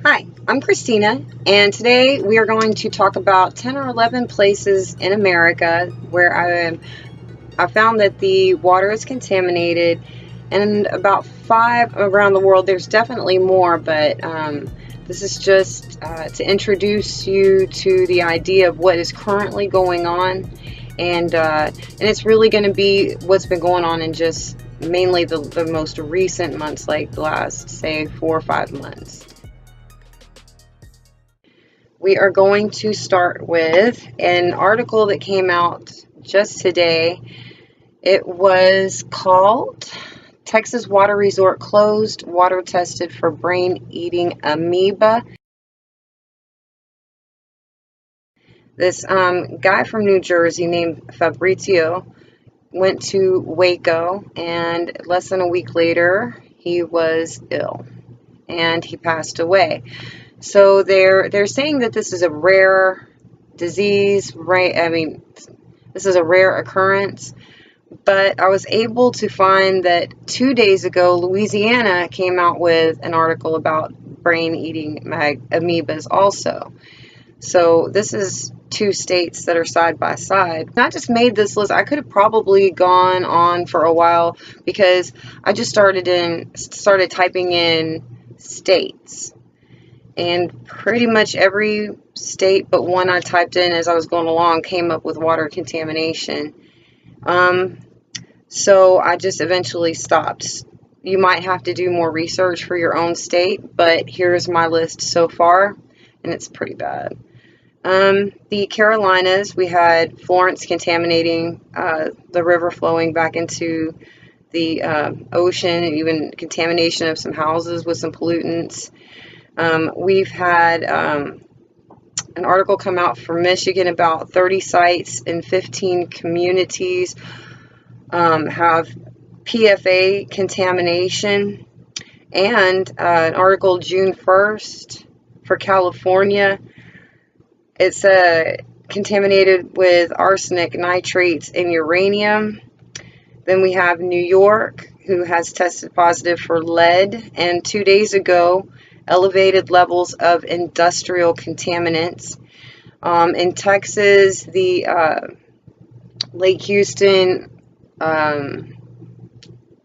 Hi, I'm Christina, and today we are going to talk about 10 or 11 places in America where I found that the water is contaminated, and about 5 around the world. There's definitely more, but this is just to introduce you to the idea of what is currently going on, and it's really going to be what's been going on in just mainly the most recent months, like the last, say, 4 or 5 months. We are going to start with an article that came out just today. It was called Texas Water Resort Closed, Water Tested for Brain-Eating Amoeba. This guy from New Jersey named Fabrizio went to Waco, and less than a week later, he was ill and he passed away. So they're saying that this is a rare disease, right? I mean, this is a rare occurrence, but I was able to find that 2 days ago, Louisiana came out with an article about brain-eating amoebas also. So this is two states that are side by side. I just made this list. I could have probably gone on for a while because I just started typing in states. And pretty much every state but one I typed in as I was going along came up with water contamination. So I just eventually stopped. You might have to do more research for your own state, but here's my list so far, and it's pretty bad. The Carolinas, we had Florence contaminating the river flowing back into the ocean, and even contamination of some houses with some pollutants. We've had an article come out from Michigan about 30 sites in 15 communities have PFA contamination, and an article June 1st for California. It's contaminated with arsenic, nitrates, and uranium. Then we have New York, who has tested positive for lead, and 2 days ago, elevated levels of industrial contaminants. In Texas, the Lake Houston,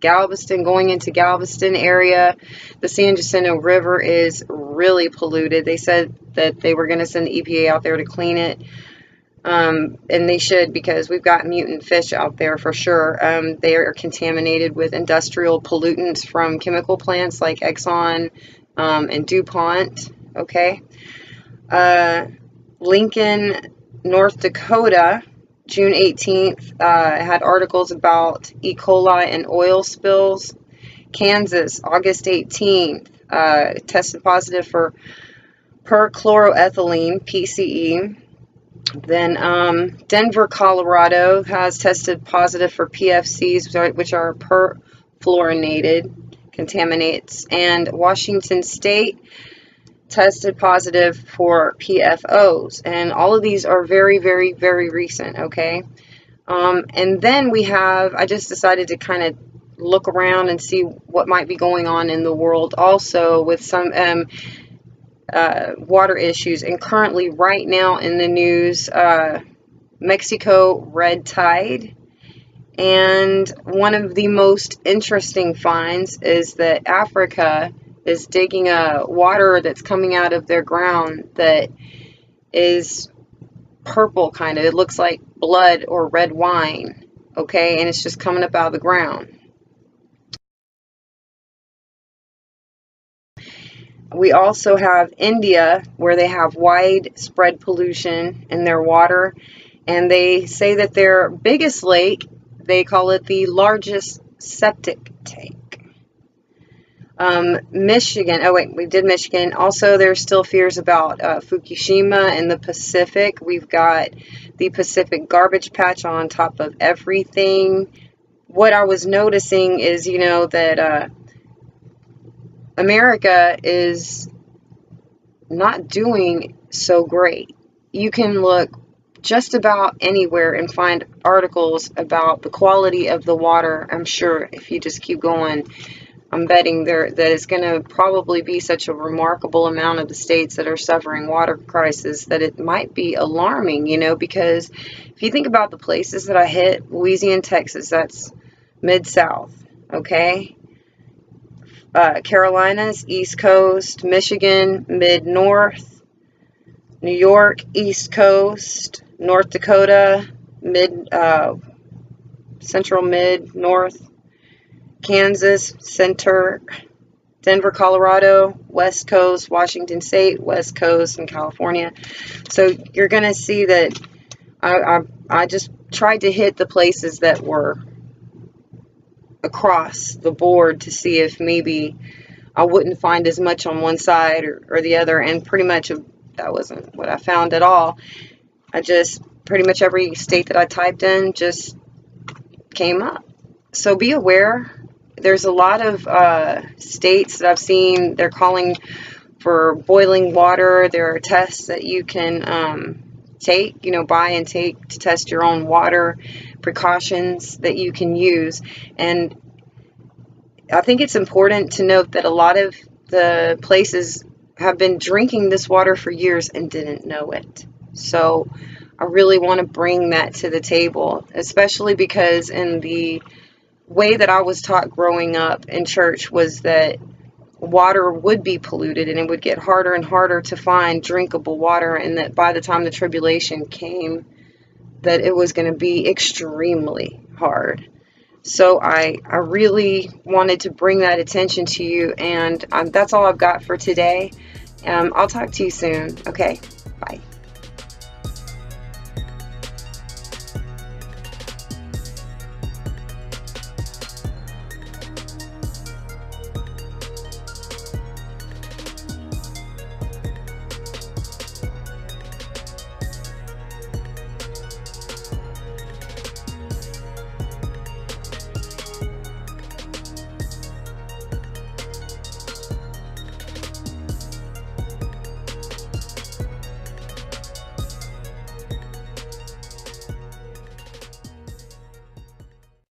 Galveston, going into Galveston area, the San Jacinto River is really polluted. They said that they were going to send the EPA out there to clean it. And they should, because we've got mutant fish out there for sure. They are contaminated with industrial pollutants from chemical plants like Exxon and DuPont. Okay. Lincoln, North Dakota, June 18th, had articles about E. coli and oil spills. Kansas, August 18th, tested positive for perchloroethylene, PCE. Then Denver, Colorado has tested positive for PFCs, which are perfluorinated contaminants. And Washington State tested positive for PFOs. And all of these are very, very, very recent, okay? And then I just decided to kind of look around and see what might be going on in the world also with some water issues. And currently, right now in the news, Mexico red tide. And one of the most interesting finds is that Africa is digging water that's coming out of their ground that is purple, kind of. It looks like blood or red wine, okay? And it's just coming up out of the ground. We also have India, where they have widespread pollution in their water, and they say that their biggest lake, they call it the largest septic tank. Michigan, oh wait, we did Michigan. Also, there's still fears about Fukushima in the Pacific. We've got the Pacific garbage patch on top of everything. What I was noticing is, that America is not doing so great. You can look just about anywhere and find articles about the quality of the water, I'm sure, if you just keep going. I'm betting that it's going to probably be such a remarkable amount of the states that are suffering water crisis that it might be alarming, you know, because if you think about the places that I hit, Louisiana, Texas, that's mid-south, okay? Carolinas, East Coast, Michigan, mid-north, New York, East Coast, North Dakota, central mid-north, Kansas, center, Denver, Colorado, West Coast, Washington State, West Coast, and California. So you're going to see that I just tried to hit the places that were across the board to see if maybe I wouldn't find as much on one side or the other, and pretty much that wasn't what I found at all. I just, pretty much every state that I typed in just came up. So be aware. There's a lot of states that I've seen, they're calling for boiling water. There are tests that you can take, you know, buy and take to test your own water, precautions that you can use. And I think it's important to note that a lot of the places have been drinking this water for years and didn't know it. So I really want to bring that to the table, especially because in the way that I was taught growing up in church was that water would be polluted and it would get harder and harder to find drinkable water, and that by the time the tribulation came, that it was going to be extremely hard. So I really wanted to bring that attention to you, and that's all I've got for today. I'll talk to you soon. Okay, bye.